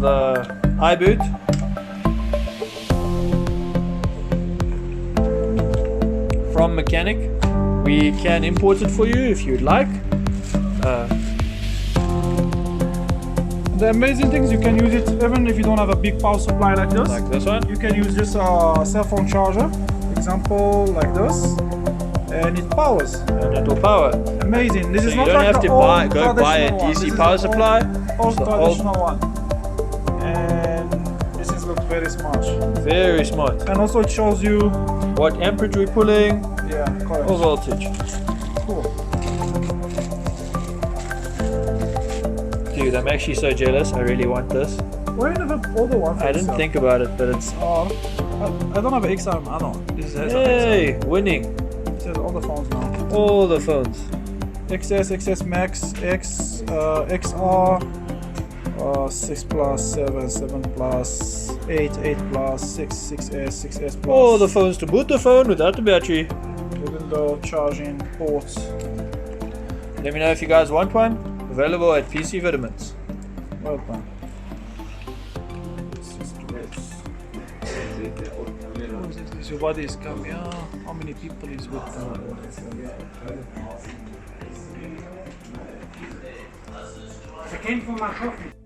of the iBoot. From mechanic. We can import it for you if you'd like. The amazing thing is you can use it even if you don't have a big power supply like this. Like this one. You can use just a cell phone charger, example like this, and it powers. And it will power. Amazing. This So is you not don't like have the to old go buy a traditional one. DC This power is the supply. Old The traditional one. And this is looks very smart. Very smart. And also it shows you, What amperage we're pulling, yeah, correct. or voltage. Cool. Dude, I'm actually so jealous. I really want this. Why you never order one for I didn't yourself? think about it, but it's... Oh, I don't have an XR manual. This has Hey, winning. It says all the phones now. All the phones. XS, XS Max, X, XR, 6 Plus, 7, 7 Plus, 8, 8 Plus, 6, 6S, 6S Plus. All the phones to boot the phone without the battery. Window charging ports. Let me know if you guys want one. Available at PC Vitamins. Well done. Your body is coming. How many people is with I came for my coffee.